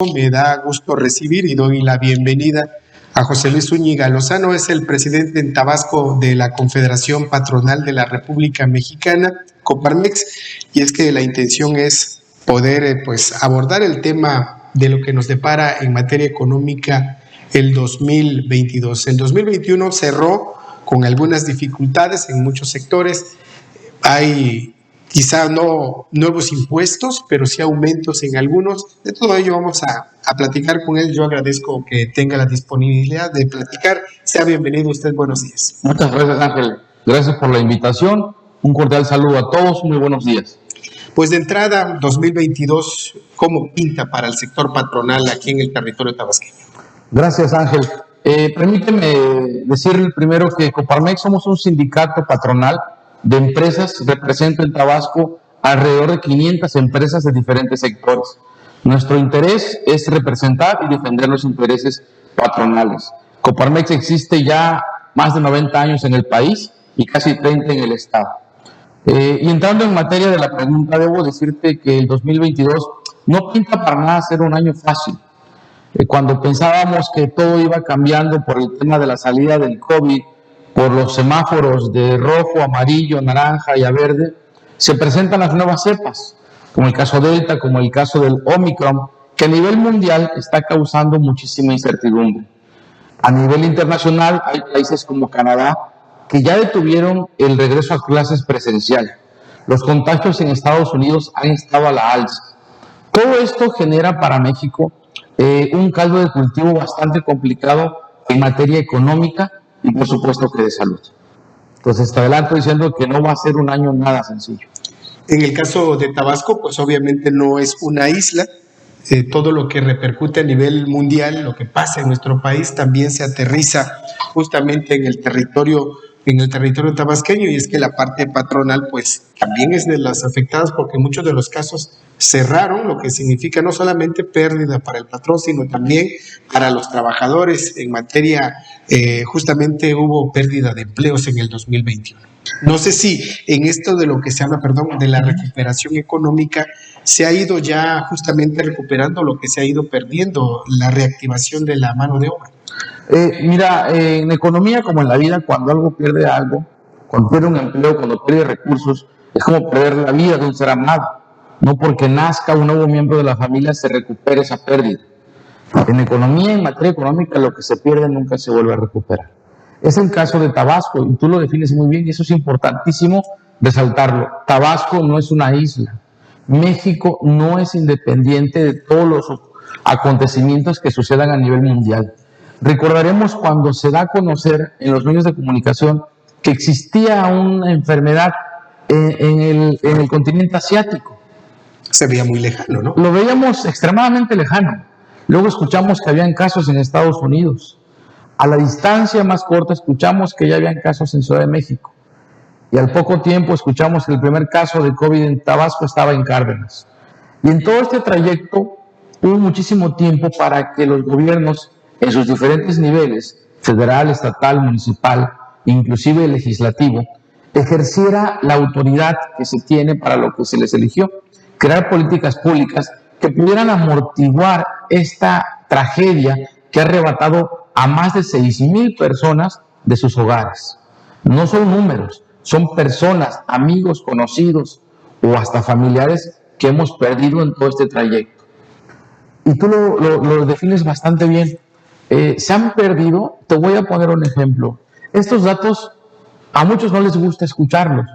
Me da gusto recibir y doy la bienvenida a José Luis Zúñiga Lozano. Es el presidente en Tabasco de la Confederación Patronal de la República Mexicana, Coparmex, y es que la intención es poder abordar el tema de lo que nos depara en materia económica el 2022. El 2021 cerró con algunas dificultades en muchos sectores. Hay quizá no nuevos impuestos, pero sí aumentos en algunos. De todo ello vamos a platicar con él. Yo agradezco que tenga la disponibilidad de platicar. Sea bienvenido usted, buenos días. Muchas gracias, Ángel. Gracias por la invitación. Un cordial saludo a todos. Muy buenos días. Pues de entrada, 2022, ¿cómo pinta para el sector patronal aquí en el territorio tabasqueño? Gracias, Ángel. Permíteme decir primero que Coparmex somos un sindicato patronal de empresas. Represento en Tabasco alrededor de 500 empresas de diferentes sectores. Nuestro interés es representar y defender los intereses patronales. Coparmex existe ya más de 90 años en el país y casi 30 en el estado. Y entrando en materia de la pregunta, debo decirte que el 2022 no pinta para nada ser un año fácil. Cuando pensábamos que todo iba cambiando por el tema de la salida del COVID, por los semáforos de rojo, amarillo, naranja y a verde, se presentan las nuevas cepas, como el caso Delta, como el caso del Omicron, que a nivel mundial está causando muchísima incertidumbre. A nivel internacional hay países como Canadá que ya detuvieron el regreso a clases presencial. Los contagios en Estados Unidos han estado a la alza. Todo esto genera para México un caldo de cultivo bastante complicado en materia económica y por supuesto que de salud. Entonces te adelanto diciendo que no va a ser un año nada sencillo. En el caso de Tabasco, pues obviamente no es una isla. Todo lo que repercute a nivel mundial, lo que pasa en nuestro país, también se aterriza justamente en el territorio tabasqueño, y es que la parte patronal pues también es de las afectadas, porque muchos de los casos cerraron, lo que significa no solamente pérdida para el patrón, sino también para los trabajadores. En materia, justamente hubo pérdida de empleos en el 2021. No sé si en esto de lo que se habla, de la recuperación económica, se ha ido ya justamente recuperando lo que se ha ido perdiendo, la reactivación de la mano de obra. Mira, en economía como en la vida, cuando algo pierde algo, cuando pierde un empleo, cuando pierde recursos, es como perder la vida de un ser amado. No porque nazca un nuevo miembro de la familia se recupera esa pérdida. En economía, en materia económica, lo que se pierde nunca se vuelve a recuperar. Es el caso de Tabasco, y tú lo defines muy bien, y eso es importantísimo resaltarlo. Tabasco no es una isla. México no es independiente de todos los acontecimientos que sucedan a nivel mundial. Recordaremos cuando se da a conocer en los medios de comunicación que existía una enfermedad en el continente asiático. Se veía muy lejano, ¿no? Lo veíamos extremadamente lejano. Luego escuchamos que habían casos en Estados Unidos. A la distancia más corta escuchamos que ya habían casos en Ciudad de México. Y al poco tiempo escuchamos que el primer caso de COVID en Tabasco estaba en Cárdenas. Y en todo este trayecto hubo muchísimo tiempo para que los gobiernos en sus diferentes niveles, federal, estatal, municipal, inclusive legislativo, ejerciera la autoridad que se tiene para lo que se les eligió, crear políticas públicas que pudieran amortiguar esta tragedia que ha arrebatado a más de 6,000 personas de sus hogares. No son números, son personas, amigos, conocidos o hasta familiares que hemos perdido en todo este trayecto. Y tú lo defines bastante bien. Se han perdido, te voy a poner un ejemplo. Estos datos a muchos no les gusta escucharlos,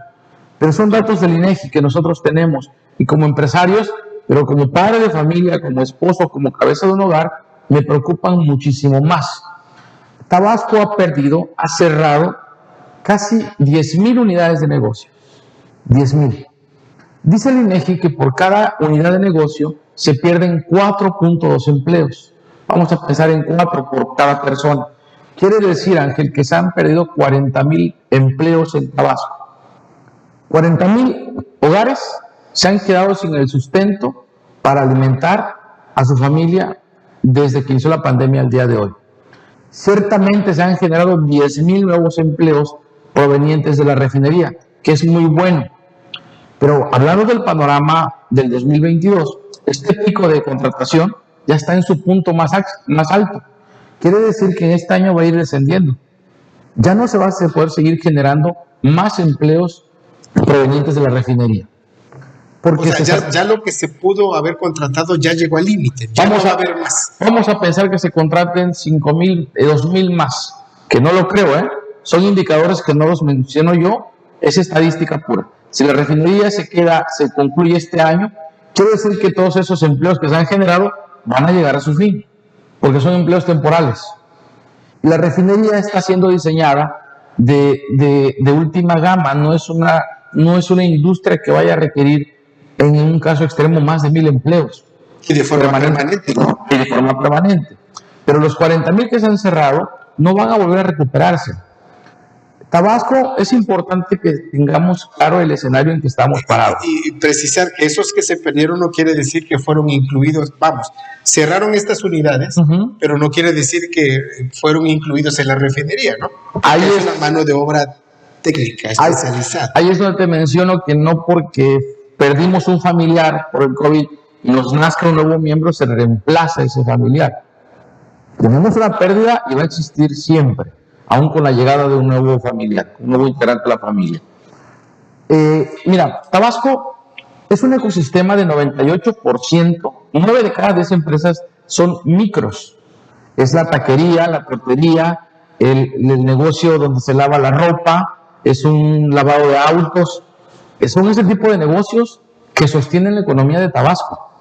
pero son datos del INEGI que nosotros tenemos, y como empresarios, pero como padre de familia, como esposo, como cabeza de un hogar, me preocupan muchísimo más. Tabasco ha cerrado casi 10,000 unidades de negocio. 10,000. Dice el INEGI que por cada unidad de negocio se pierden 4.2 empleos. Vamos a pensar en 4 por cada persona. Quiere decir, Ángel, que se han perdido 40,000 empleos en Tabasco. 40,000 hogares se han quedado sin el sustento para alimentar a su familia desde que inició la pandemia al día de hoy. Ciertamente se han generado 10,000 nuevos empleos provenientes de la refinería, que es muy bueno. Pero hablando del panorama del 2022, este pico de contratación ya está en su punto más alto. Quiere decir que en este año va a ir descendiendo. Ya no se va a poder seguir generando más empleos provenientes de la refinería. Porque o sea, ya lo que se pudo haber contratado ya llegó al límite. Vamos a ver más. Vamos a pensar que se contraten 5,000, 2,000 más, que no lo creo, ¿eh? Son indicadores que no los menciono yo, es estadística pura. Si la refinería se concluye este año, quiere decir que todos esos empleos que se han generado van a llegar a su fin, porque son empleos temporales. La refinería está siendo diseñada de última gama, no es una industria que vaya a requerir, en un caso extremo, más de 1,000 empleos. Y de forma permanente. Y de forma permanente. Pero los 40,000 que se han cerrado no van a volver a recuperarse. Tabasco, es importante que tengamos claro el escenario en que estamos parados. Y precisar que esos que se perdieron no quiere decir que fueron incluidos, cerraron estas unidades, pero no quiere decir que fueron incluidos en la refinería, ¿no? Ahí es una mano de obra técnica especializada. Ahí es donde te menciono que no porque perdimos un familiar por el COVID y nos nazca un nuevo miembro, se reemplaza ese familiar. Tenemos una pérdida y va a existir siempre, aún con la llegada de un nuevo familiar, un nuevo integrante de la familia. Mira, Tabasco es un ecosistema de 98%, 9 de cada 10 empresas son micros. Es la taquería, la tortería, el negocio donde se lava la ropa, es un lavado de autos. Son ese tipo de negocios que sostienen la economía de Tabasco.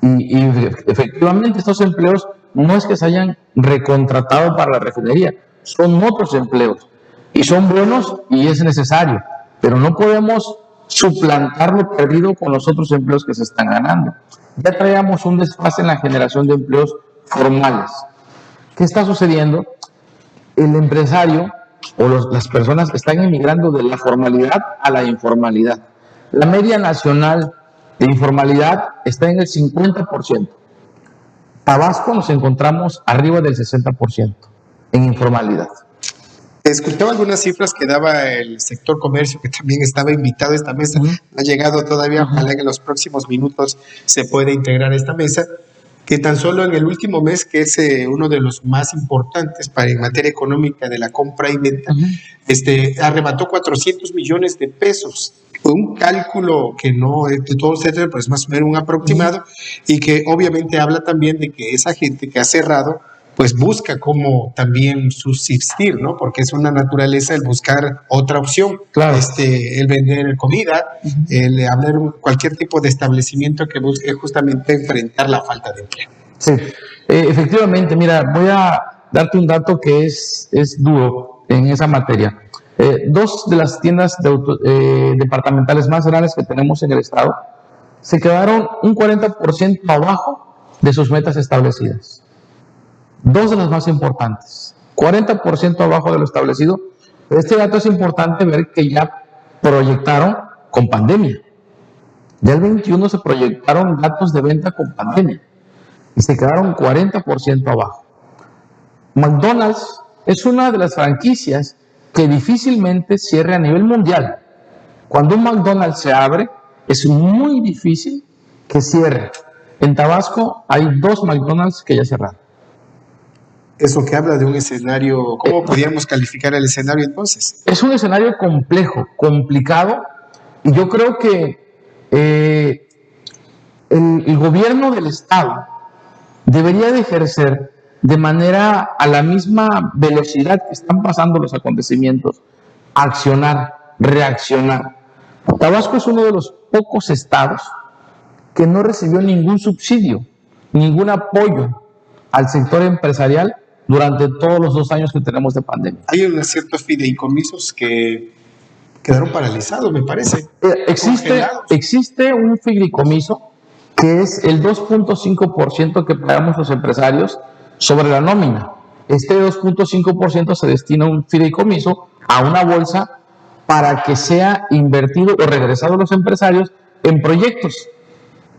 Y efectivamente estos empleos no es que se hayan recontratado para la refinería, son otros empleos. Y son buenos y es necesario, pero no podemos suplantar lo perdido con los otros empleos que se están ganando. Ya traíamos un desfase en la generación de empleos formales. ¿Qué está sucediendo? El empresario o las personas están emigrando de la formalidad a la informalidad. La media nacional de informalidad está en el 50%. Tabasco nos encontramos arriba del 60% en informalidad. Escuchaba algunas cifras que daba el sector comercio, que también estaba invitado a esta mesa. No ha llegado todavía, ojalá que en los próximos minutos se pueda integrar a esta mesa, que tan solo en el último mes, que es uno de los más importantes en materia económica de la compra y venta, arrebató 400 millones de pesos. Fue un cálculo que no es de todo certero, pero es más o menos un aproximado, y que obviamente habla también de que esa gente que ha cerrado pues busca cómo también subsistir, ¿no? Porque es una naturaleza el buscar otra opción, claro. El vender comida, el hablar cualquier tipo de establecimiento que busque justamente enfrentar la falta de empleo. Sí, efectivamente, mira, voy a darte un dato que es duro en esa materia. 2 de las tiendas departamentales más grandes que tenemos en el estado se quedaron un 40% abajo de sus metas establecidas. 2 de las más importantes, 40% abajo de lo establecido. Este dato es importante ver que ya proyectaron con pandemia. Ya el 21 se proyectaron datos de venta con pandemia y se quedaron 40% abajo. McDonald's es una de las franquicias que difícilmente cierre a nivel mundial. Cuando un McDonald's se abre, es muy difícil que cierre. En Tabasco hay 2 McDonald's que ya cerraron. Eso que habla de un escenario, ¿cómo podríamos calificar el escenario entonces? Es un escenario complejo, complicado, y yo creo que el gobierno del estado debería de ejercer de manera a la misma velocidad que están pasando los acontecimientos, accionar, reaccionar. Tabasco es uno de los pocos estados que no recibió ningún subsidio, ningún apoyo al sector empresarial durante todos los 2 años que tenemos de pandemia. Hay unos ciertos fideicomisos que quedaron paralizados, me parece. Existe un fideicomiso que es el 2.5% que pagamos los empresarios sobre la nómina. Este 2.5% se destina a un fideicomiso, a una bolsa, para que sea invertido o regresado a los empresarios en proyectos,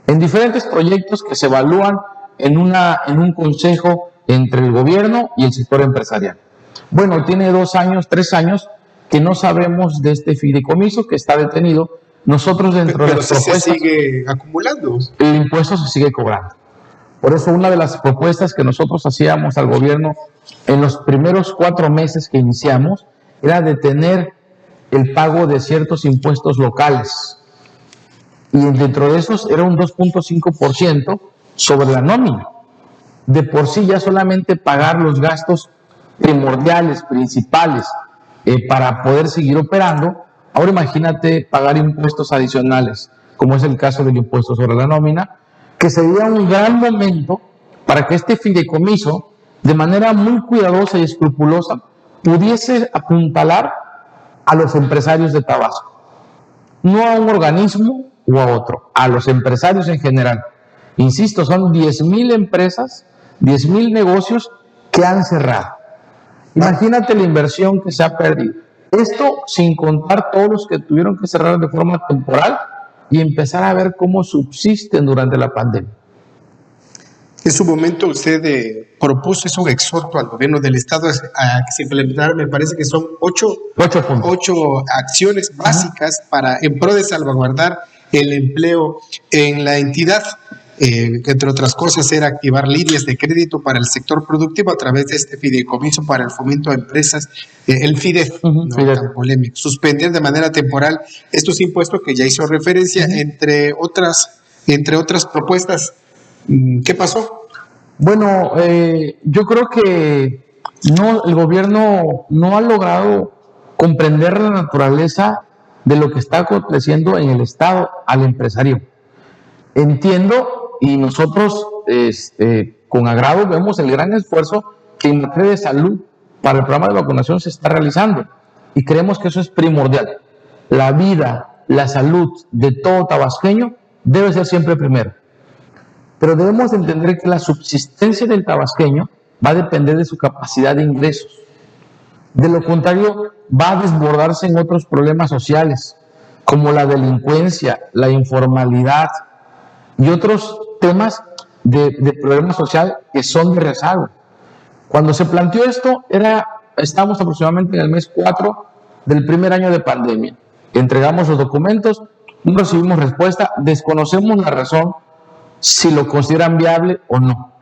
en diferentes proyectos que se evalúan en un consejo entre el gobierno y el sector empresarial. Bueno, tiene 2 años, 3 años que no sabemos de este fideicomiso, que está detenido. Nosotros dentro de las propuestas... se sigue acumulando. El impuesto se sigue cobrando. Por eso una de las propuestas que nosotros hacíamos al gobierno en los primeros 4 meses que iniciamos era detener el pago de ciertos impuestos locales. Y dentro de esos era un 2.5% sobre la nómina. De por sí ya solamente pagar los gastos primordiales, principales, para poder seguir operando. Ahora imagínate pagar impuestos adicionales, como es el caso del impuesto sobre la nómina, que sería un gran momento para que este fideicomiso, de manera muy cuidadosa y escrupulosa, pudiese apuntalar a los empresarios de Tabasco. No a un organismo o a otro, a los empresarios en general. Insisto, son 10,000 empresas, 10,000 negocios que han cerrado. Imagínate la inversión que se ha perdido. Esto sin contar todos los que tuvieron que cerrar de forma temporal y empezar a ver cómo subsisten durante la pandemia. En su momento usted propuso, es un exhorto al gobierno del estado a que se implementara, me parece que son 8 acciones básicas en pro de salvaguardar el empleo en la entidad. Que entre otras cosas era activar líneas de crédito para el sector productivo a través de este fideicomiso para el fomento a empresas, el FIDEF, tan polémico, suspender de manera temporal estos impuestos que ya hizo referencia, entre otras propuestas. ¿Qué pasó? Bueno, yo creo que el gobierno no ha logrado comprender la naturaleza de lo que está aconteciendo en el Estado al empresario. Entiendo, y nosotros con agrado vemos el gran esfuerzo que en materia de salud para el programa de vacunación se está realizando, y creemos que eso es primordial. La vida, la salud de todo tabasqueño debe ser siempre primero. Pero debemos entender que la subsistencia del tabasqueño va a depender de su capacidad de ingresos. De lo contrario, va a desbordarse en otros problemas sociales, como la delincuencia, la informalidad y otros temas de problema social que son de rezago. Cuando se planteó esto, estábamos aproximadamente en el mes 4 del primer año de pandemia. Entregamos los documentos, no recibimos respuesta, desconocemos la razón, si lo consideran viable o no.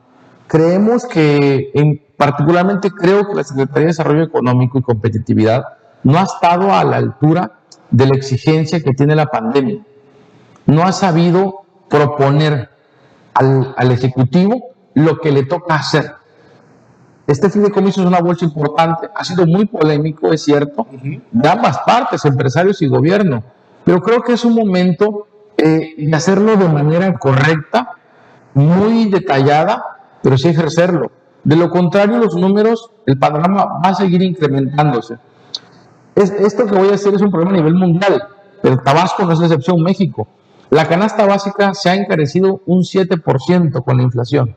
Creemos que, particularmente creo que la Secretaría de Desarrollo Económico y Competitividad no ha estado a la altura de la exigencia que tiene la pandemia. No ha sabido proponer al Ejecutivo lo que le toca hacer. Este fideicomiso es una bolsa importante, ha sido muy polémico, es cierto, de ambas partes, empresarios y gobierno, pero creo que es un momento de hacerlo de manera correcta, muy detallada, pero sí ejercerlo. De lo contrario, los números, el panorama va a seguir incrementándose. Esto que voy a decir es un problema a nivel mundial, pero Tabasco no es la excepción, México. La canasta básica se ha encarecido un 7% con la inflación.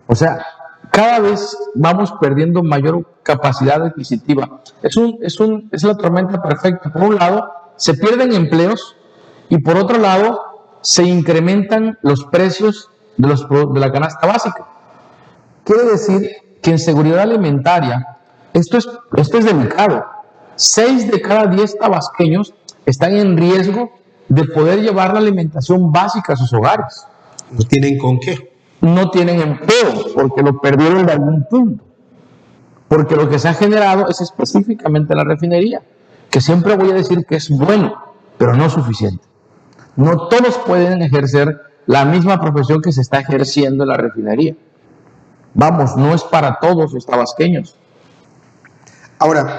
O sea, cada vez vamos perdiendo mayor capacidad adquisitiva. Es la tormenta perfecta. Por un lado, se pierden empleos y por otro lado, se incrementan los precios de la canasta básica. Quiere decir que en seguridad alimentaria, esto es delicado. 6 de cada 10 tabasqueños están en riesgo de poder llevar la alimentación básica a sus hogares. ¿No tienen con qué? No tienen empleo porque lo perdieron de algún punto. Porque lo que se ha generado es específicamente la refinería, que siempre voy a decir que es bueno, pero no suficiente. No todos pueden ejercer la misma profesión que se está ejerciendo en la refinería. Vamos, no es para todos los tabasqueños. Ahora,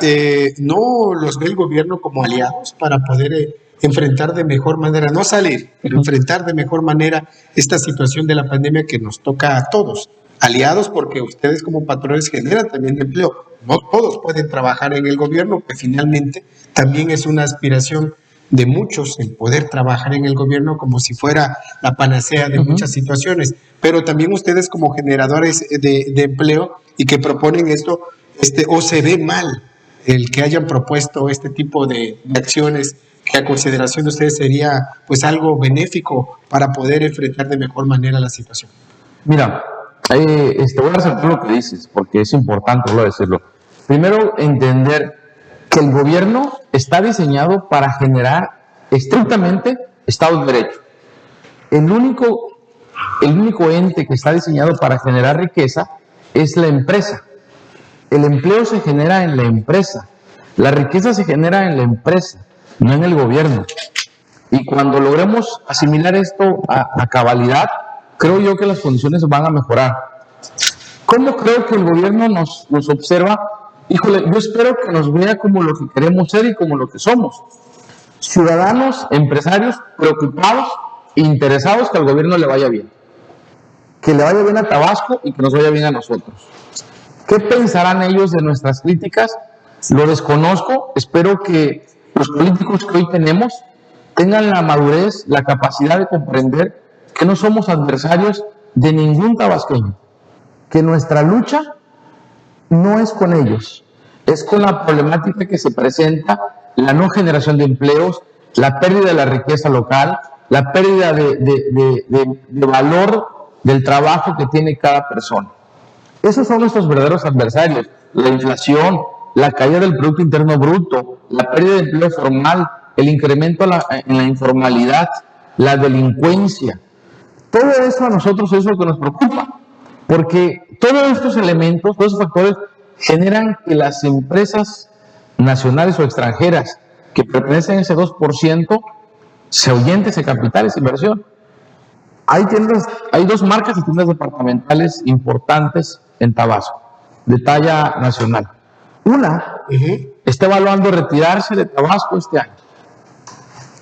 ¿no los ve el gobierno como aliados para poder enfrentar de mejor manera, no salir, pero enfrentar de mejor manera esta situación de la pandemia que nos toca a todos? Aliados porque ustedes como patrones generan también empleo. No todos pueden trabajar en el gobierno, que finalmente también es una aspiración de muchos el poder trabajar en el gobierno como si fuera la panacea de muchas situaciones. Pero también ustedes como generadores de empleo y que proponen esto, o se ve mal el que hayan propuesto este tipo de acciones que a consideración de ustedes sería pues algo benéfico para poder enfrentar de mejor manera la situación. Mira, voy a resaltar lo que dices, porque es importante decirlo. Primero, entender que el gobierno está diseñado para generar estrictamente Estado de Derecho. El único el único ente que está diseñado para generar riqueza es la empresa. El empleo se genera en la empresa, la riqueza se genera en la empresa, no en el gobierno. Y cuando logremos asimilar esto a cabalidad, creo yo que las condiciones van a mejorar. ¿Cómo creo que el gobierno nos observa? Híjole, yo espero que nos vea como lo que queremos ser y como lo que somos. Ciudadanos, empresarios preocupados, interesados que al gobierno le vaya bien. Que le vaya bien a Tabasco y que nos vaya bien a nosotros. ¿Qué pensarán ellos de nuestras críticas? Lo desconozco. Espero que los políticos que hoy tenemos tengan la madurez, la capacidad de comprender que no somos adversarios de ningún tabasqueño. Que nuestra lucha no es con ellos, es con la problemática que se presenta, la no generación de empleos, la pérdida de la riqueza local, la pérdida de valor del trabajo que tiene cada persona. Esos son nuestros verdaderos adversarios. La inflación, la caída del Producto Interno Bruto, la pérdida de empleo formal, el incremento en la informalidad, la delincuencia. Todo eso a nosotros es lo que nos preocupa. Porque todos estos elementos, todos esos factores generan que las empresas nacionales o extranjeras que pertenecen a ese 2% se ahuyenten ese capital, esa inversión. Hay dos marcas de tiendas departamentales importantes en Tabasco, de talla nacional. Una está evaluando retirarse de Tabasco este año.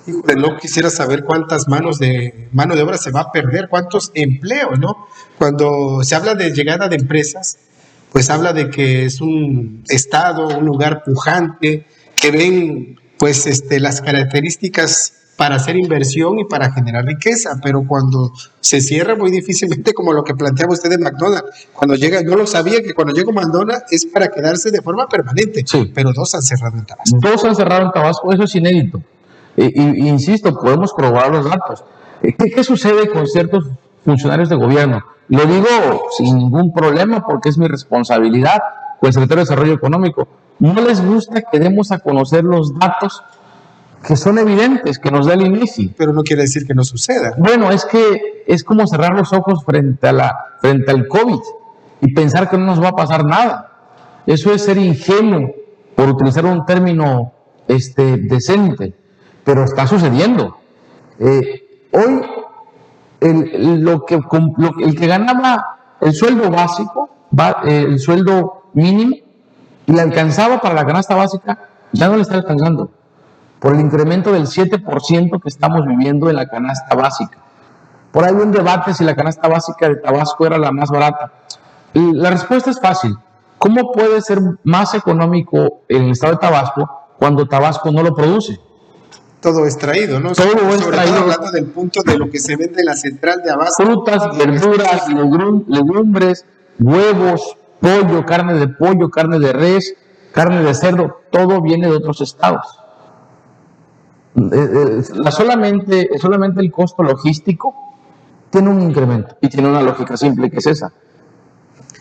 Híjole, no quisiera saber cuántas mano de obra se va a perder, cuántos empleos, ¿no? Cuando se habla de llegada de empresas, pues habla de que es un estado, un lugar pujante, que ven pues las características para hacer inversión y para generar riqueza, pero cuando se cierra muy difícilmente, como lo que planteaba usted de McDonald's, cuando llega, yo lo sabía que cuando llega McDonald's es para quedarse de forma permanente, sí. Pero 2 han cerrado en Tabasco. 2 han cerrado en Tabasco, eso es inédito. Insisto, podemos corroborar los datos. ¿Qué sucede con ciertos funcionarios de gobierno? Lo digo sin ningún problema porque es mi responsabilidad con el secretario de Desarrollo Económico. No les gusta que demos a conocer los datos que son evidentes, que nos da el INEGI. Pero no quiere decir que no suceda. Bueno, es que es como cerrar los ojos frente al COVID y pensar que no nos va a pasar nada. Eso es ser ingenuo, por utilizar un término decente. Pero está sucediendo. Hoy, el que ganaba el sueldo básico, el sueldo mínimo, y le alcanzaba para la canasta básica, ya no le está alcanzando. Por el incremento del 7% que estamos viviendo en la canasta básica. Por ahí hubo un debate si la canasta básica de Tabasco era la más barata. Y la respuesta es fácil. ¿Cómo puede ser más económico el estado de Tabasco cuando Tabasco no lo produce? Todo es traído, ¿no? Todo es traído. Todo hablando del punto de lo que se vende en la central de abasto. Frutas, verduras, legumbres, huevos, pollo, carne de res, carne de cerdo, todo viene de otros estados. Solamente el costo logístico tiene un incremento y tiene una lógica simple que es esa.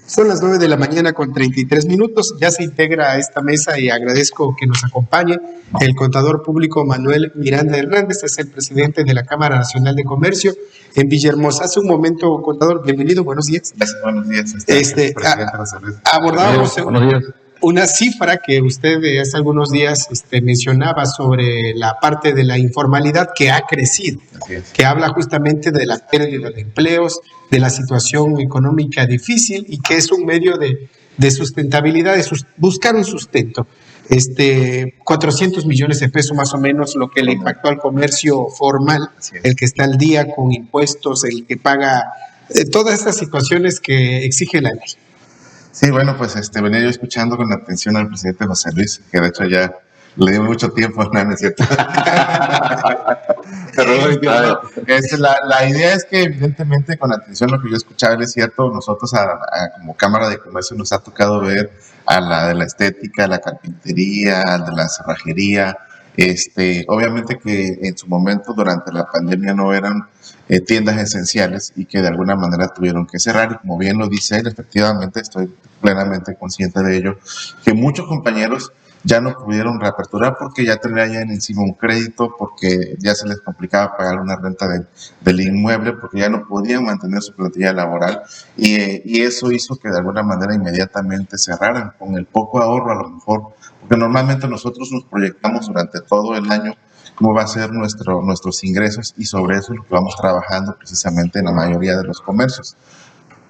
Son las 9 de la mañana con 33 minutos. Ya se integra a esta mesa y agradezco que nos acompañe el contador público Manuel Miranda Hernández, es el presidente de la Cámara Nacional de Comercio en Villahermosa. Hace un momento, contador, bienvenido, buenos días. Gracias, buenos días. Abordábamos una cifra que usted hace algunos días mencionaba sobre la parte de la informalidad que ha crecido, que habla justamente de la pérdida de empleos, de la situación económica difícil y que es un medio de sustentabilidad, de buscar un sustento. 400 millones de pesos más o menos lo que le impactó al comercio formal, el que está al día con impuestos, el que paga todas estas situaciones que exige la ley. Sí, bueno, pues venía yo escuchando con atención al presidente José Luis, que de hecho ya le dio mucho tiempo, ¿no es cierto? Pero la idea es que evidentemente con atención a lo que yo escuchaba es cierto, nosotros como Cámara de Comercio nos ha tocado ver a la de la estética, la carpintería, de la cerrajería, obviamente que en su momento durante la pandemia no eran tiendas esenciales y que de alguna manera tuvieron que cerrar, y como bien lo dice él, efectivamente estoy plenamente consciente de ello, que muchos compañeros ya no pudieron reaperturar porque ya tenían encima un crédito, porque ya se les complicaba pagar una renta del inmueble, porque ya no podían mantener su plantilla laboral, y eso hizo que de alguna manera inmediatamente cerraran con el poco ahorro, a lo mejor, porque normalmente nosotros nos proyectamos durante todo el año cómo va a ser nuestros ingresos, y sobre eso es lo que vamos trabajando precisamente en la mayoría de los comercios,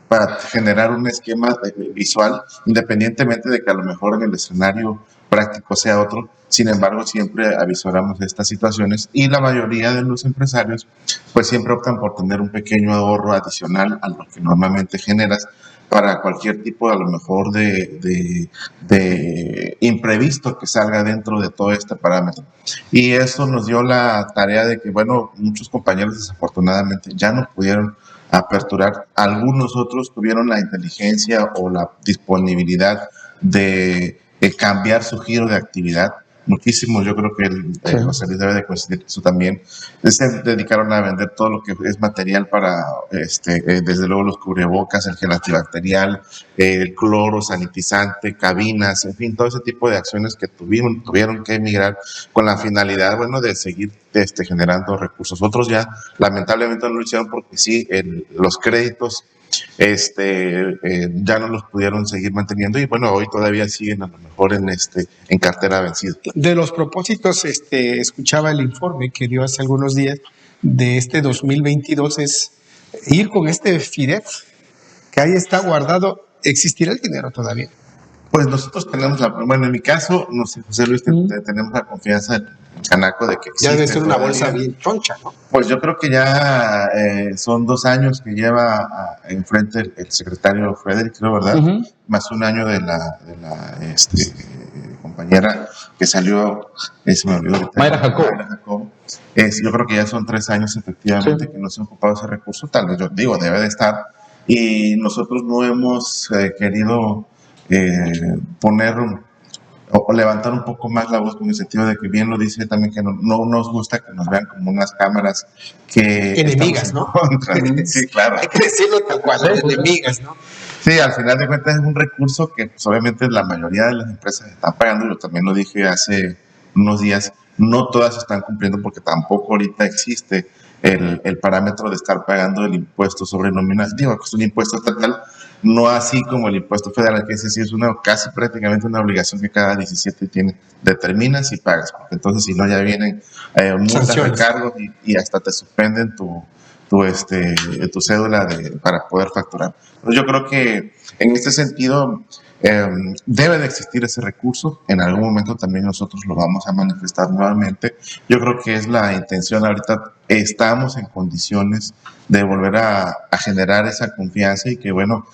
para generar un esquema visual, independientemente de que a lo mejor en el escenario práctico sea otro. Sin embargo, siempre avisoramos estas situaciones, y la mayoría de los empresarios pues siempre optan por tener un pequeño ahorro adicional a lo que normalmente generas para cualquier tipo, a lo mejor, de imprevisto que salga dentro de todo este parámetro. Y eso nos dio la tarea de que, bueno, muchos compañeros desafortunadamente ya no pudieron aperturar. Algunos otros tuvieron la inteligencia o la disponibilidad de cambiar su giro de actividad. Muchísimos, yo creo que José Luis debe de coincidir eso también, se dedicaron a vender todo lo que es material para, desde luego, los cubrebocas, el gel antibacterial, el cloro sanitizante, cabinas, en fin, todo ese tipo de acciones que tuvieron que emigrar con la finalidad, bueno, de seguir generando recursos. Otros ya lamentablemente no lo hicieron porque sí, los créditos ya no los pudieron seguir manteniendo, y bueno, hoy todavía siguen a lo mejor en cartera vencida. De los propósitos, escuchaba el informe que dio hace algunos días de este 2022, es ir con este FIDEF, que ahí está guardado. ¿Existirá el dinero todavía? Pues nosotros tenemos bueno, en mi caso, no sé, José Luis, tenemos la confianza del Canaco de que existe. Ya debe ser una bolsa bien choncha, ¿no? Pues yo creo que ya son 2 años que lleva enfrente el secretario Frederick, creo, ¿verdad? Más un año de la compañera que salió, se me olvidó. Mayra Jacob. Yo creo que ya son 3 años efectivamente que no se ha ocupado ese recurso. Tal vez, yo digo, debe de estar. Y nosotros no hemos querido poner o levantar un poco más la voz, con el sentido de que, bien lo dice también, que no nos gusta que nos vean como unas cámaras que enemigas, ¿no? Sí, claro. Hay que decirlo tal cual, enemigas, ¿no? Sí, al final de cuentas es un recurso que pues, obviamente la mayoría de las empresas están pagando. Yo también lo dije hace unos días, no todas están cumpliendo, porque tampoco ahorita existe el parámetro de estar pagando el impuesto sobre nómina. Digo, que es un impuesto estatal, no así como el impuesto federal, que ese sí es casi prácticamente una obligación que cada 17 determinas y pagas, porque entonces si no ya vienen multas, recargos y hasta te suspenden tu cédula para poder facturar. Entonces yo creo que en este sentido debe de existir ese recurso. En algún momento también nosotros lo vamos a manifestar nuevamente. Yo creo que es la intención. Ahorita estamos en condiciones de volver a generar esa confianza, y que, bueno,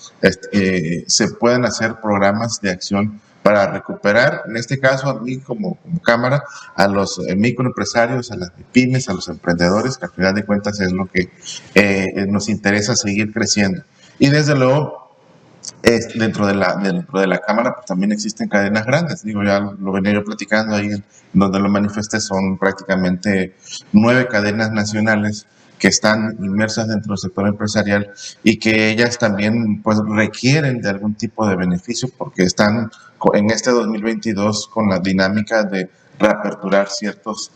se pueden hacer programas de acción para recuperar, en este caso a mí como cámara, a los microempresarios, a las pymes, a los emprendedores, que al final de cuentas es lo que nos interesa seguir creciendo. Y desde luego, dentro de la cámara pues también existen cadenas grandes. Digo, ya lo venía yo platicando ahí donde lo manifesté, son prácticamente 9 cadenas nacionales que están inmersas dentro del sector empresarial, y que ellas también pues requieren de algún tipo de beneficio, porque están en este 2022 con la dinámica de reaperturar ciertas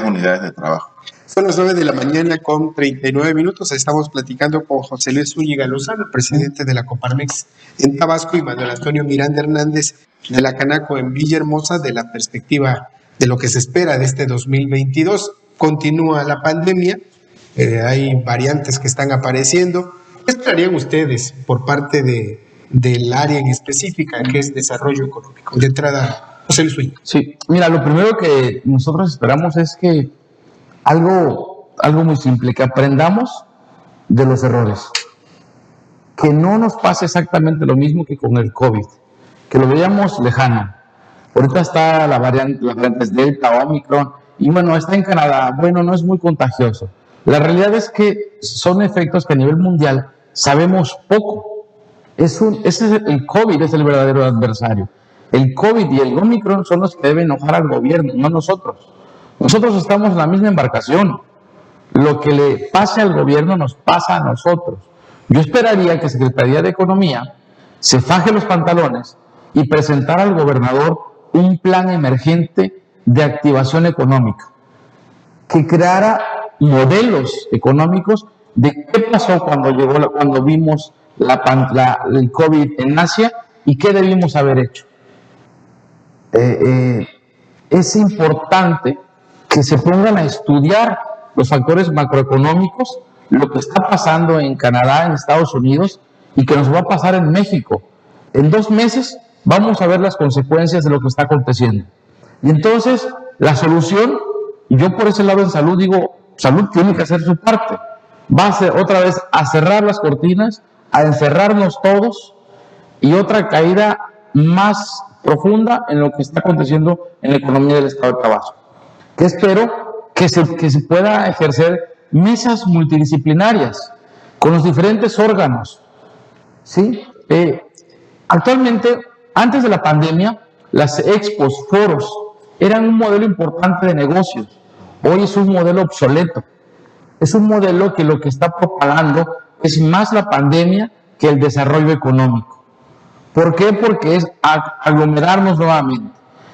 unidades de trabajo. Son las 9 de la mañana con 39 minutos. Estamos platicando con José Luis Zúñiga Lozano, presidente de la Coparmex en Tabasco, y Manuel Antonio Miranda Hernández de la Canaco en Villahermosa, de la perspectiva de lo que se espera de este 2022. Continúa la pandemia, hay variantes que están apareciendo. ¿Qué esperarían ustedes por parte del área en específica, que es desarrollo económico? De entrada, José Luis Zúñiga. Sí, mira, lo primero que nosotros esperamos es que algo muy simple, que aprendamos de los errores, que no nos pase exactamente lo mismo que con el COVID, que lo veamos lejano. Ahorita está las variantes Delta, Omicron, y bueno, está en Canadá, bueno, no es muy contagioso. La realidad es que son efectos que a nivel mundial sabemos poco. El COVID es el verdadero adversario. El COVID y el Omicron son los que deben enojar al gobierno, no nosotros. Nosotros estamos en la misma embarcación. Lo que le pase al gobierno nos pasa a nosotros. Yo esperaría que Secretaría de Economía se faje los pantalones y presentara al gobernador un plan emergente de activación económica, que creara modelos económicos de qué pasó cuando vimos el COVID en Asia y qué debimos haber hecho. Es importante que se pongan a estudiar los factores macroeconómicos, lo que está pasando en Canadá, en Estados Unidos, y que nos va a pasar en México. En 2 meses vamos a ver las consecuencias de lo que está aconteciendo. Y entonces, la solución, y yo por ese lado en salud digo, salud tiene que hacer su parte. Va a ser otra vez a cerrar las cortinas, a encerrarnos todos, y otra caída más profunda en lo que está aconteciendo en la economía del estado de Tabasco. Que espero que se pueda ejercer mesas multidisciplinarias con los diferentes órganos, ¿sí? Actualmente, antes de la pandemia, las expos, foros, eran un modelo importante de negocios. Hoy es un modelo obsoleto. Es un modelo que lo que está propagando es más la pandemia que el desarrollo económico. ¿Por qué? Porque es aglomerarnos nuevamente.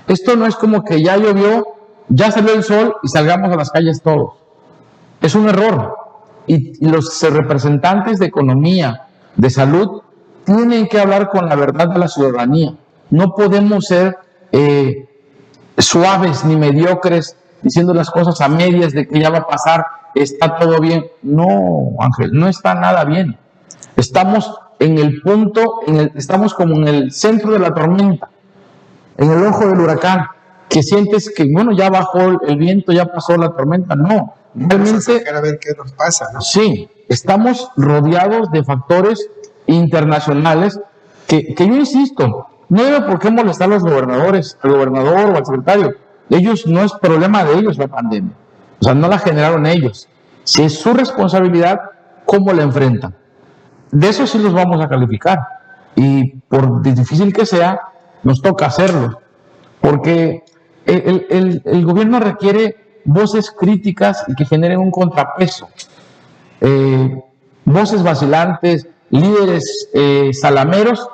Esto no es como que ya llovió, ya salió el sol y salgamos a las calles todos. Es un error. Y los representantes de economía, de salud, tienen que hablar con la verdad de la ciudadanía. No podemos ser suaves ni mediocres diciendo las cosas a medias de que ya va a pasar, está todo bien. No, Ángel, no está nada bien. Estamos en el punto, estamos como en el centro de la tormenta, en el ojo del huracán, que sientes que, bueno, ya bajó el viento, ya pasó la tormenta. No, realmente... Vamos a ver qué nos pasa, ¿no? Sí, estamos rodeados de factores internacionales que yo insisto, no debe por qué molestar a los gobernadores, al gobernador o al secretario. Ellos, no es problema de ellos la pandemia. O sea, no la generaron ellos. Si es su responsabilidad, ¿cómo la enfrentan? De eso sí los vamos a calificar. Y por difícil que sea, nos toca hacerlo. Porque el gobierno requiere voces críticas y que generen un contrapeso. Voces vacilantes, líderes salameros,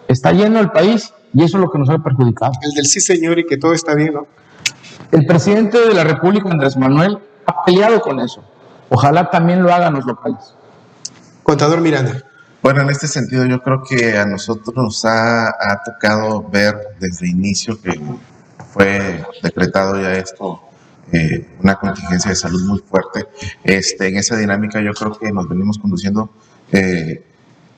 está lleno el país y eso es lo que nos ha perjudicado. El del sí señor y que todo está bien, ¿no? El presidente de la República, Andrés Manuel, ha peleado con eso. Ojalá también lo hagan los locales. Contador Miranda. Bueno, en este sentido yo creo que a nosotros nos ha tocado ver desde el inicio que fue decretado ya esto, una contingencia de salud muy fuerte. En esa dinámica yo creo que nos venimos conduciendo.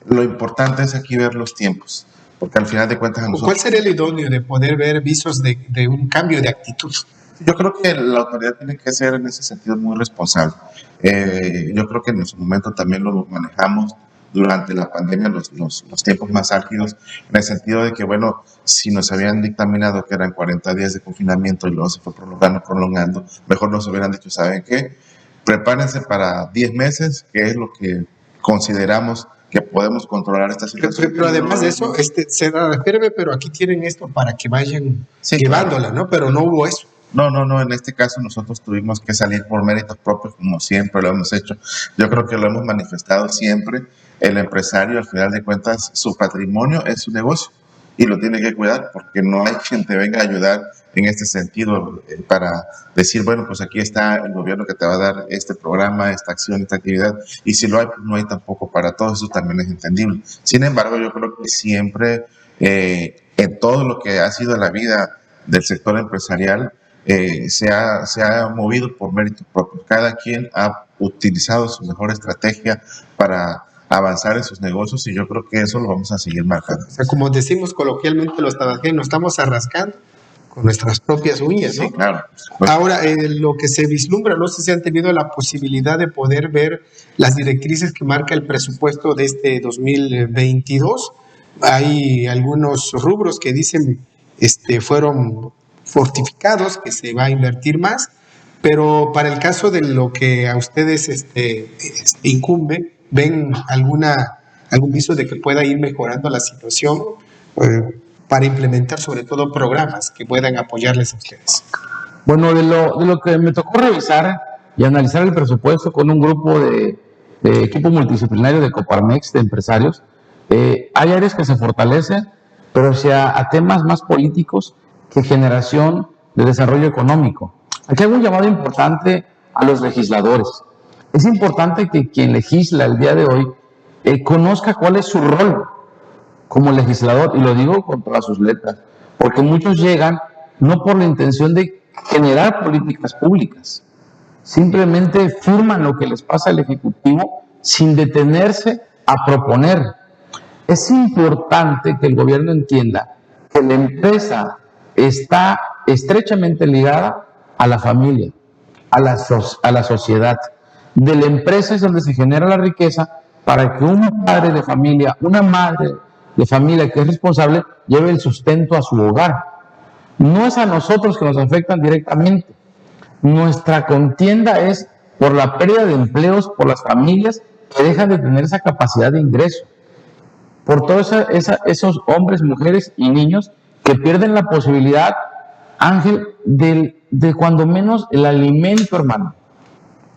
Lo importante es aquí ver los tiempos, porque al final de cuentas a nosotros... ¿Cuál sería el idóneo de poder ver visos de un cambio de actitud? Yo creo que la autoridad tiene que ser en ese sentido muy responsable. Yo creo que en su momento también lo manejamos durante la pandemia, los tiempos más álgidos, en el sentido de que, bueno, si nos habían dictaminado que eran 40 días de confinamiento y luego se fue prolongando, mejor nos hubieran dicho, ¿saben qué? Prepárense para 10 meses, que es lo que consideramos que podemos controlar esta situación. Pero además de eso, se refiere, pero aquí tienen esto para que vayan llevándola, ¿no? Pero no hubo eso. No, en este caso nosotros tuvimos que salir por méritos propios, como siempre lo hemos hecho. Yo creo que lo hemos manifestado siempre. El empresario, al final de cuentas, su patrimonio es su negocio y lo tiene que cuidar, porque no hay quien te venga a ayudar en este sentido para decir, bueno, pues aquí está el gobierno que te va a dar este programa, esta acción, esta actividad, y si lo hay, pues no hay tampoco para todo. Eso también es entendible. Sin embargo, yo creo que siempre, en todo lo que ha sido la vida del sector empresarial, se ha movido por méritos propios. Cada quien ha utilizado su mejor estrategia para avanzar en sus negocios, y yo creo que eso lo vamos a seguir marcando. O sea, como decimos coloquialmente los tabasqueños, nos estamos arrascando con nuestras propias uñas, ¿no? Sí, claro. Ahora, lo que se vislumbra, no sé si han tenido la posibilidad de poder ver las directrices que marca el presupuesto de este 2022. Hay algunos rubros que dicen fueron fortificados, que se va a invertir más, pero para el caso de lo que a ustedes incumbe, ¿ven algún viso de que pueda ir mejorando la situación para implementar sobre todo programas que puedan apoyarles a ustedes? Bueno, de lo que me tocó revisar y analizar el presupuesto con un grupo de equipo multidisciplinario de Coparmex, de empresarios, hay áreas que se fortalecen, pero a temas más políticos que generación de desarrollo económico. Aquí hago un llamado importante a los legisladores. Es importante que quien legisla el día de hoy conozca cuál es su rol como legislador, y lo digo con todas sus letras, porque muchos llegan no por la intención de generar políticas públicas, simplemente firman lo que les pasa al Ejecutivo sin detenerse a proponer. Es importante que el gobierno entienda que la empresa está estrechamente ligada a la familia, a la sociedad. De la empresa es donde se genera la riqueza para que un padre de familia, una madre de familia que es responsable, lleve el sustento a su hogar. No es a nosotros que nos afectan directamente. Nuestra contienda es por la pérdida de empleos, por las familias que dejan de tener esa capacidad de ingreso, por todos esos hombres, mujeres y niños que pierden la posibilidad, Ángel, de cuando menos el alimento, hermano.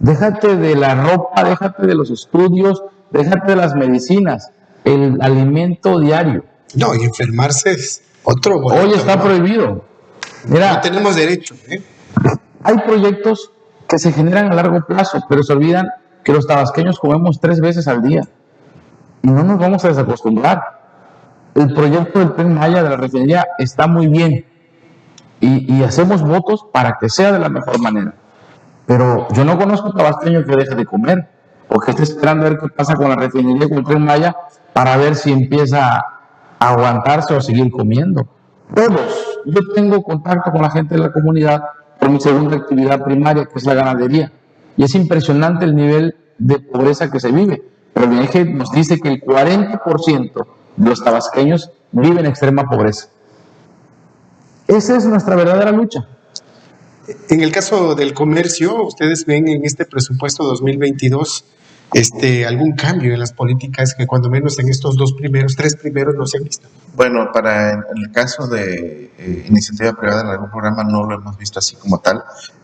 Déjate de la ropa, déjate de los estudios, déjate de las medicinas, el alimento diario. No, y enfermarse es otro boleto. Hoy está prohibido. Mira, no tenemos derecho. Hay proyectos que se generan a largo plazo, pero se olvidan que los tabasqueños comemos 3 veces al día. Y no nos vamos a desacostumbrar. El proyecto del Tren Maya de la refinería está muy bien. Y hacemos votos para que sea de la mejor manera. Pero yo no conozco tabasqueño que deje de comer o que esté esperando a ver qué pasa con la refinería con el Tren Maya para ver si empieza a aguantarse o seguir comiendo. Todos. Yo tengo contacto con la gente de la comunidad por mi segunda actividad primaria, que es la ganadería. Y es impresionante el nivel de pobreza que se vive. Pero el INEGI nos dice que el 40% de los tabasqueños viven en extrema pobreza. Esa es nuestra verdadera lucha. En el caso del comercio, ¿ustedes ven en este presupuesto 2022 algún cambio en las políticas que cuando menos en estos 3 primeros no se han visto? Bueno, para en el caso de iniciativa privada en algún programa no lo hemos visto así como tal.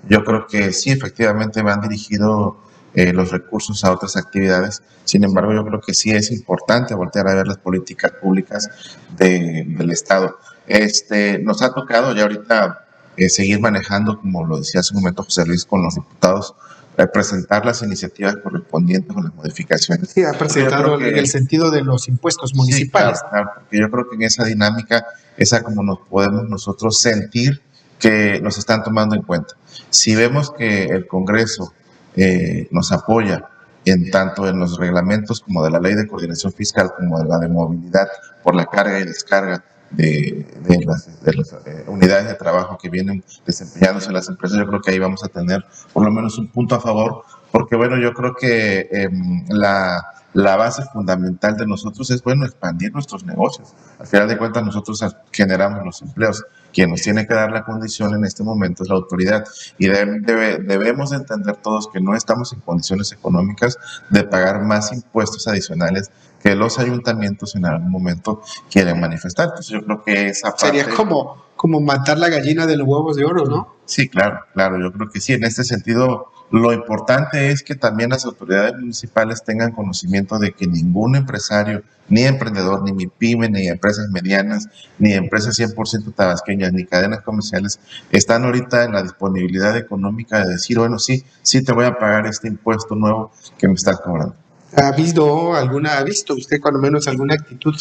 Yo creo que sí, efectivamente van dirigidos los recursos a otras actividades. Sin embargo, yo creo que sí es importante voltear a ver las políticas públicas del Estado. Nos ha tocado ya ahorita seguir manejando, como lo decía hace un momento José Luis, con los diputados, presentar las iniciativas correspondientes con las modificaciones. Sí, ha presentado en el sentido de los impuestos municipales. Sí, claro, porque yo creo que en esa dinámica, esa como nos podemos nosotros sentir que nos están tomando en cuenta. Si vemos que el Congreso nos apoya en tanto en los reglamentos como de la Ley de Coordinación Fiscal como de la de movilidad por la carga y descarga de las unidades de trabajo que vienen desempeñándose en las empresas, yo creo que ahí vamos a tener por lo menos un punto a favor, porque bueno, yo creo que la base fundamental de nosotros es, bueno, expandir nuestros negocios. Al final de cuentas, nosotros generamos los empleos. Quien nos tiene que dar la condición en este momento es la autoridad. Y debemos entender todos que no estamos en condiciones económicas de pagar más impuestos adicionales que los ayuntamientos en algún momento quieren manifestar. Entonces yo creo que esa parte... Sería como matar la gallina de los huevos de oro, ¿no? Sí, claro, yo creo que sí. En este sentido, lo importante es que también las autoridades municipales tengan conocimiento de que ningún empresario, ni emprendedor, ni MIPYME, ni empresas medianas, ni empresas 100% tabasqueñas, ni cadenas comerciales, están ahorita en la disponibilidad económica de decir, bueno, sí te voy a pagar este impuesto nuevo que me estás cobrando. ¿Ha visto usted cuando menos alguna actitud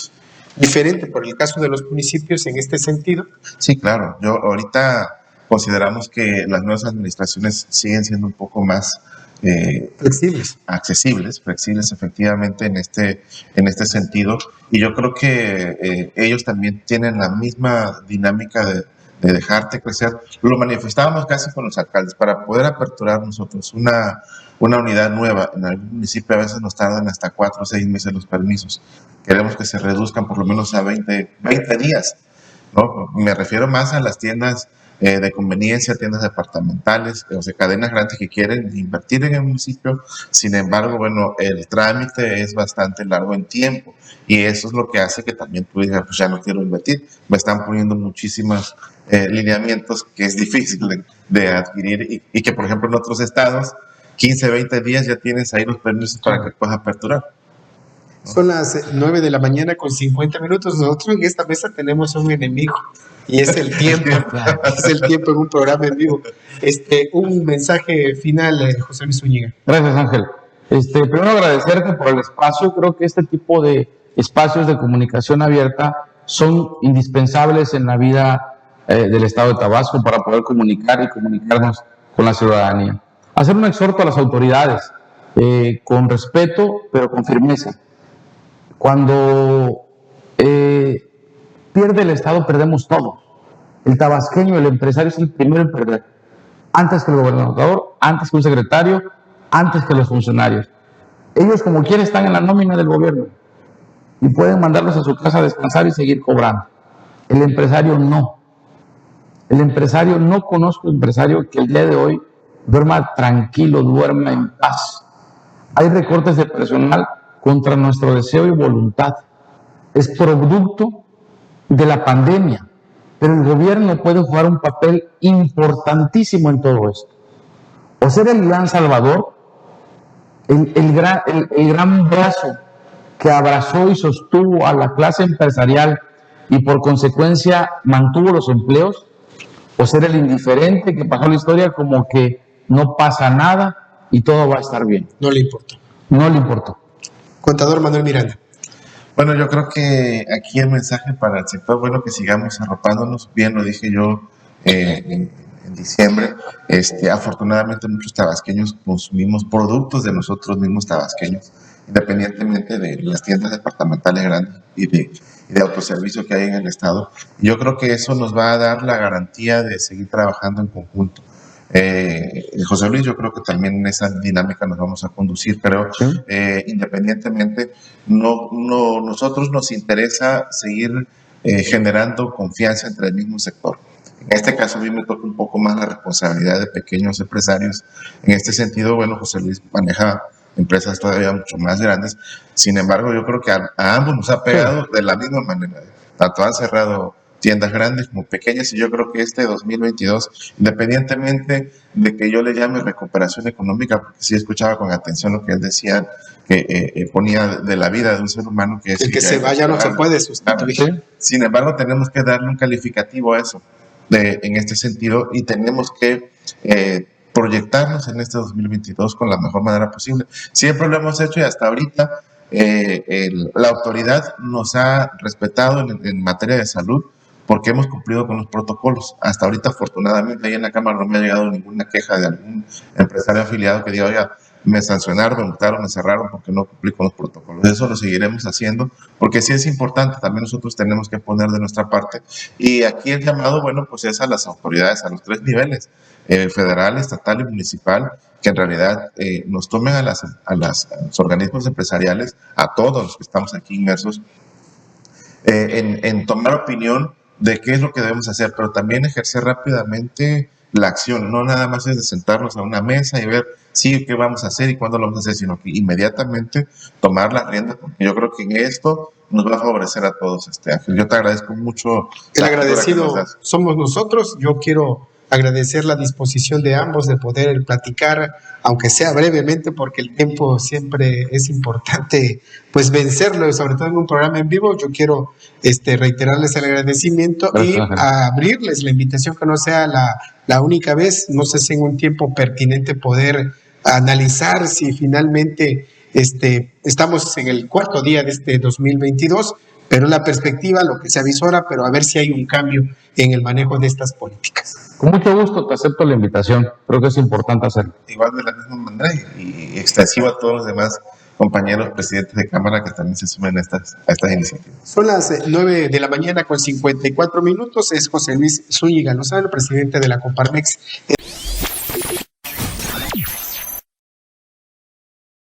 diferente por el caso de los municipios en este sentido? Sí, claro. Yo ahorita consideramos que las nuevas administraciones siguen siendo un poco más flexibles efectivamente en este sentido, y yo creo que ellos también tienen la misma dinámica de dejarte crecer. Lo manifestábamos casi con los alcaldes. Para poder aperturar nosotros una unidad nueva en algún municipio, a veces nos tardan hasta 4 o 6 meses los permisos. Queremos que se reduzcan por lo menos a 20 días, ¿no? Me refiero más a las tiendas de conveniencia, tiendas departamentales, o sea, cadenas grandes que quieren invertir en el municipio. Sin embargo, bueno, el trámite es bastante largo en tiempo, y eso es lo que hace que también tú digas, pues ya no quiero invertir. Me están poniendo muchísimos lineamientos que es difícil de adquirir, y que, por ejemplo, en otros estados, 15, 20 días ya tienes ahí los permisos para que puedas aperturar. ¿no? Son las 9 de la mañana con 50 minutos. Nosotros en esta mesa tenemos un enemigo y es el tiempo. Es el tiempo en un programa en vivo. Un mensaje final, José Luis Zúñiga. Gracias, Ángel. Primero agradecerte por el espacio. Creo que este tipo de espacios de comunicación abierta son indispensables en la vida del Estado de Tabasco para poder comunicar y comunicarnos con la ciudadanía. Hacer un exhorto a las autoridades con respeto, pero con firmeza. Cuando pierde el Estado, perdemos todo. El tabasqueño, el empresario es el primero en perder. Antes que el gobernador, antes que un secretario, antes que los funcionarios. Ellos, como quiera, están en la nómina del gobierno y pueden mandarlos a su casa a descansar y seguir cobrando. El empresario no. El empresario, no conozco empresario que el día de hoy duerma tranquilo, duerma en paz. Hay recortes de personal contra nuestro deseo y voluntad. Es producto de la pandemia, pero el gobierno puede jugar un papel importantísimo en todo esto. O ser el gran salvador, el gran brazo que abrazó y sostuvo a la clase empresarial y por consecuencia mantuvo los empleos, o ser el indiferente que pasó la historia como que no pasa nada y todo va a estar bien. No le importó. No le importó. Contador Manuel Miranda. Bueno, yo creo que aquí el mensaje para el sector, bueno, que sigamos arropándonos, bien lo dije yo en diciembre, afortunadamente muchos tabasqueños consumimos productos de nosotros mismos tabasqueños, independientemente de las tiendas departamentales grandes y de autoservicio que hay en el estado. Yo creo que eso nos va a dar la garantía de seguir trabajando en conjunto. José Luis, yo creo que también en esa dinámica nos vamos a conducir, pero independientemente, nosotros nos interesa seguir generando confianza entre el mismo sector. En este caso a mí me toca un poco más la responsabilidad de pequeños empresarios. En este sentido, bueno, José Luis maneja empresas todavía mucho más grandes. Sin embargo, yo creo que a ambos nos ha pegado de la misma manera. Tanto han cerrado tiendas grandes como pequeñas, y yo creo que 2022, independientemente de que yo le llame recuperación económica, porque sí escuchaba con atención lo que él decía, que ponía de la vida de un ser humano, que es el que se vaya no se puede sustituir. Sin embargo, tenemos que darle un calificativo a eso, en este sentido, y tenemos que proyectarnos en 2022 con la mejor manera posible. Siempre lo hemos hecho y hasta ahorita la autoridad nos ha respetado en materia de salud, porque hemos cumplido con los protocolos. Hasta ahorita, afortunadamente, ahí en la Cámara no me ha llegado ninguna queja de algún empresario afiliado que diga, oiga, me sancionaron, me multaron, me cerraron porque no cumplí con los protocolos. Eso lo seguiremos haciendo, porque sí es importante, también nosotros tenemos que poner de nuestra parte. Y aquí el llamado, bueno, pues es a las autoridades, a los 3 niveles, federal, estatal y municipal, que en realidad nos tomen a los organismos empresariales, a todos los que estamos aquí inmersos, en tomar opinión de qué es lo que debemos hacer, pero también ejercer rápidamente la acción. No nada más es de sentarnos a una mesa y ver qué vamos a hacer y cuándo lo vamos a hacer, sino que inmediatamente tomar las riendas, porque yo creo que en esto nos va a favorecer a todos, Ángel. Yo te agradezco mucho. El agradecido somos nosotros. Yo quiero agradecer la disposición de ambos de poder platicar, aunque sea brevemente, porque el tiempo siempre es importante, pues vencerlo, sobre todo en un programa en vivo. Yo quiero reiterarles el agradecimiento y abrirles la invitación, que no sea la única vez. No sé si en un tiempo pertinente poder analizar si finalmente estamos en el 4º día de 2022, pero la perspectiva, lo que se avisora, pero a ver si hay un cambio en el manejo de estas políticas. Con mucho gusto, te acepto la invitación. Creo que es importante hacerlo. Igual de la misma manera y extensivo a todos los demás compañeros presidentes de Cámara que también se sumen a estas iniciativas. Son las 9 de la mañana con 54 minutos. Es José Luis Zúñiga Lozano, presidente de la Coparmex.